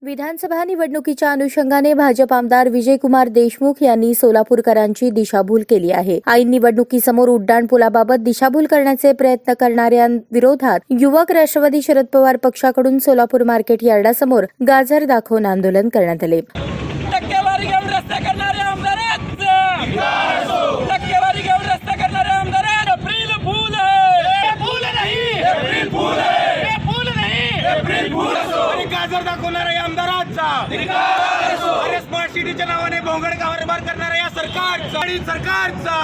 विधानसभा निवडणुकीच्या अनुषंगाने भाजप आमदार विजयकुमार देशमुख यांनी सोलापूरकरांची दिशाभूल केली आहे. ऐन निवडणुकीसमोर उड्डाणपुलाबाबत दिशाभूल करण्याचे प्रयत्न करणाऱ्यांविरोधात युवक राष्ट्रवादी शरद पवार पक्षाकडून सोलापूर मार्केट यार्डासमोर गाजर दाखवून आंदोलन करण्यात आले. गाजर दाखवणाऱ्या आमदारांचा स्मार्ट सिटीच्या नावाने भोंगड कारभार करणाऱ्या या सरकारचा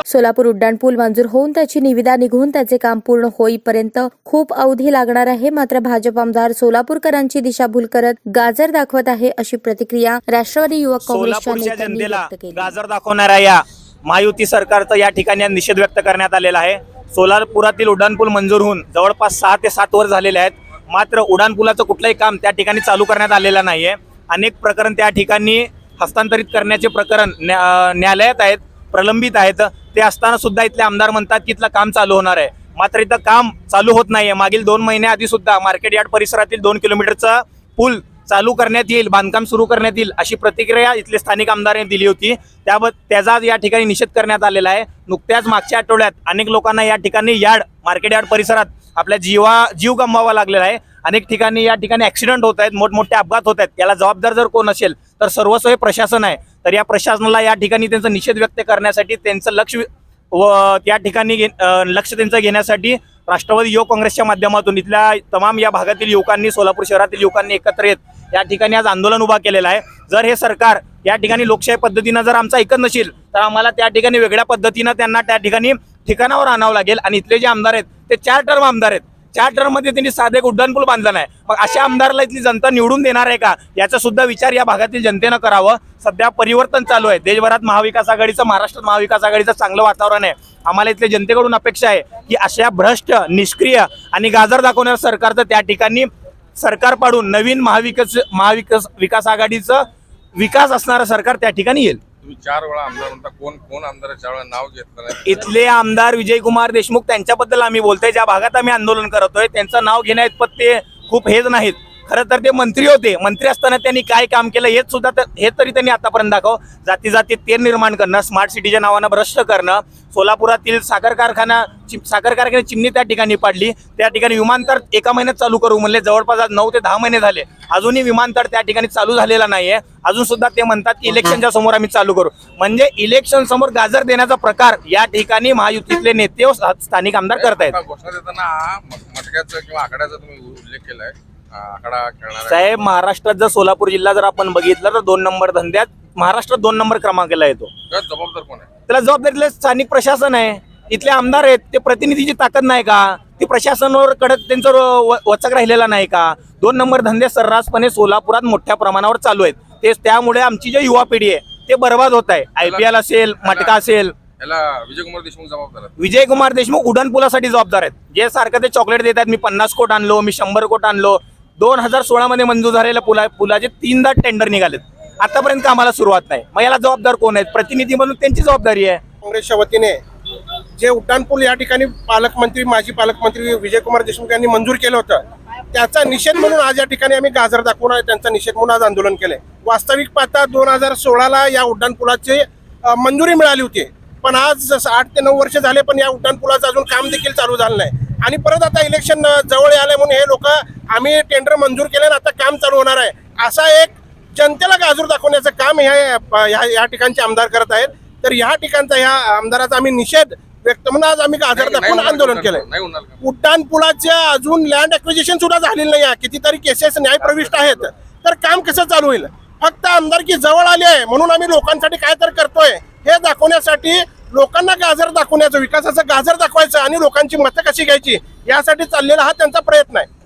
सोलापूर उड्डाणपूल मंजूर होऊन त्याची निविदा निघून त्याचे काम पूर्ण होईपर्यंत खूप अवधी लागणार आहे. मात्र भाजप आमदार सोलापूरकरांची दिशाभूल करत गाजर दाखवत आहे, अशी प्रतिक्रिया राष्ट्रवादी युवक काँग्रेसच्या नेत्यांनी व्यक्त केली. गाजर दाखवणाऱ्या या महायुती सरकारचा या ठिकाणी निषेध व्यक्त करण्यात आलेला आहे. सोलापुरातील उड्डाणपूल मंजूर होऊन जवळपास 6 ते 7 वर्ष झालेले आहेत. मात्र उड्डाणपुलाचं कुठलंही काम त्या ठिकाणी चालू करण्यात आलेलं नाहीये. अनेक प्रकरण त्या ठिकाणी हस्तांतरित करण्याचे प्रकरण न्यायालयात आहेत, प्रलंबित आहेत. ते असताना सुद्धा इथले आमदार म्हणतात की इथलं काम चालू होणार आहे, मात्र इथं काम चालू होत नाहीये. मागील 2 महिन्याआधी सुद्धा मार्केट यार्ड परिसरातील 2 किलोमीटरचा पूल चालू करण्यात येईल, बांधकाम सुरू करण्यात येईल, अशी प्रतिक्रिया इथले स्थानिक आमदारांनी दिली होती. त्याचा या ठिकाणी निषेध करण्यात आलेला आहे. नुकत्याच मागच्या आठवड्यात अनेक लोकांना या ठिकाणी मार्केट यार्ड परिसरात आपल्या जीव गमवावा लागलेला आहे. अनेक ठिकाणी या ठिकाणी ऍक्सिडेंट होत आहेत, मोठमोठे अपघात होत आहेत. याला जबाबदार जर कोण असेल तर सर्वस्व हे प्रशासन आहे. तर या प्रशासनाला या ठिकाणी त्यांचा निषेध व्यक्त करण्यासाठी, त्यांचं लक्ष त्या ठिकाणी लक्ष त्यांचं घेण्यासाठी राष्ट्रवादी युवक काँग्रेसच्या माध्यमातून इथल्या तमाम या भागातील युवकांनी, सोलापूर शहरातील युवकांनी एकत्र येत या ठिकाणी आज आंदोलन उभा केलेलं आहे. जर हे सरकार या ठिकाणी लोकशाही पद्धतीनं जर आमचं ऐकत नसेल तर आम्हाला त्या ठिकाणी वेगळ्या पद्धतीनं त्यांना त्या ठिकाणी ठिकाणावर आणावं लागेल. आणि इथले जे आमदार आहेत ते 4 टर्म आमदार आहेत. 4 टर्म मध्ये त्यांनी साधे उड्डाणपूल बांधला नाही. मग अशा आमदाराला इथली जनता निवडून देणार आहे का, याचा सुद्धा विचार या भागातील जनतेनं करावं. सध्या परिवर्तन चालू आहे देशभरात. महाविकास आघाडीचं, महाराष्ट्रात महाविकास आघाडीचं चांगलं वातावरण आहे. आम्हाला इथल्या जनतेकडून अपेक्षा आहे की अशा भ्रष्ट, निष्क्रिय आणि गाजर दाखवणाऱ्या सरकारचं त्या ठिकाणी सरकार पाडून नवीन महाविकास आघाडीचं विकास असणारं सरकार त्या ठिकाणी येईल. तुम्ही 4 वेळा आमदार म्हणता, कोण आमदाराचं 4 वेळा नाव घेतलं नाही? इथले आमदार विजयकुमार देशमुख, त्यांच्याबद्दल आम्ही बोलतोय. ज्या भागात आम्ही आंदोलन करतोय त्यांचं नाव घेण्याइतपत ते खूप हेच नाहीत. खरं तर ते मंत्री होते. मंत्री असताना त्यांनी काय काम केलं हे तरी त्यांनी आतापर्यंत दाखव. जाती तेर निर्माण करणं, स्मार्ट सिटीच्या नावानं भ्रष्ट करणं, सोलापुरातील साखर कारखान्याची चिमणी त्या ठिकाणी पाडली. त्या ठिकाणी विमानतळ एका महिन्यात चालू करू म्हणले, जवळपास 9 ते 10 महिने झाले, अजूनही विमानतळ त्या ठिकाणी चालू झालेला नाहीये. अजून सुद्धा ते म्हणतात की इलेक्शनच्या समोर आम्ही चालू करू. म्हणजे इलेक्शन समोर गाजर देण्याचा प्रकार या ठिकाणी महायुतीतले नेते व स्थानिक आमदार करतायत. घोषणा देताना मटक्याचं किंवा आकड्याचा तुम्ही उल्लेख केलाय. आकडा खेळणार साहेब, महाराष्ट्रात जर सोलापूर जिल्हा जर आपण बघितलं तर 2 नंबर धंद्यात महाराष्ट्रात 2 नंबर क्रमांकाला येतो. जबाबदार कोण आहे? त्याला जबाबदारीला स्थानिक प्रशासन आहे. इथले आमदार आहेत, ते प्रतिनिधीची ताकद नाही का? ती प्रशासनावर कडक त्यांचं वचक राहिलेला नाही का? 2 नंबर धंदे सर्रासपणे सोलापुरात मोठ्या प्रमाणावर चालू आहेत. त्यामुळे आमची जी युवा पिढी आहे ते बर्बाद होत आहे. IPL असेल, मटका असेल, याला विजयकुमार देशमुख जबाबदार आहेत. विजयकुमार देशमुख उड्डाणपुलासाठी जबाबदार आहेत. जे सारखं ते चॉकलेट देतात, मी 50 कोटी आणलो, मी 100 कोटी आणलो. 2016 मध्ये मंजूर झालेल्या पुलाचे 3दा टेंडर निघालेत, आतापर्यंत कामाला सुरुवात नाही. मग याला जबाबदार कोण आहेत? प्रतिनिधी म्हणून त्यांची जबाबदारी आहे. काँग्रेसच्या वतीने जे उड्डाणपूल या ठिकाणी माजी पालकमंत्री विजयकुमार देशमुख यांनी मंजूर केलं होतं, त्याचा निषेध म्हणून आज या ठिकाणी आम्ही गाजर दाखवून त्यांचा निषेध म्हणून आज आंदोलन केलंय. वास्तविक पाहता 2016ला या उड्डाणपुलाची मंजुरी मिळाली होती, पण आज 8 ते 9 वर्ष झाले, पण या उड्डाणपुलाचं अजून काम देखील चालू झालं नाही. आणि परत आता इलेक्शन जवळ आले म्हणून हे लोक आम्ही टेंडर मंजूर केले आणि आता काम चालू होणार आहे, असा एक जनतेला गाजर दाखवण्याचं काम या ठिकाणचे आमदार करत आहेत. तर या ठिकाणचा ह्या आमदाराचा आम्ही निषेध व्यक्त म्हणून आज आम्ही गाजर दाखवून आंदोलन केलंय. उड्डाणपुलाच्या अजून लँड ॲक्विजिशन सुद्धा झालेलं नाही आहे. कितीतरी केसेस न्याय प्रविष्ट आहेत. तर काम कसं चालू होईल? फक्त आमदारकी जवळ आली आहे म्हणून आम्ही लोकांसाठी काय तर करतोय हे दाखवण्यासाठी, लोकांना गाजर दाखवण्याचं, विकासाचं गाजर दाखवायचं आणि लोकांची मतं कशी घ्यायची यासाठी चाललेला हा त्यांचा प्रयत्न आहे.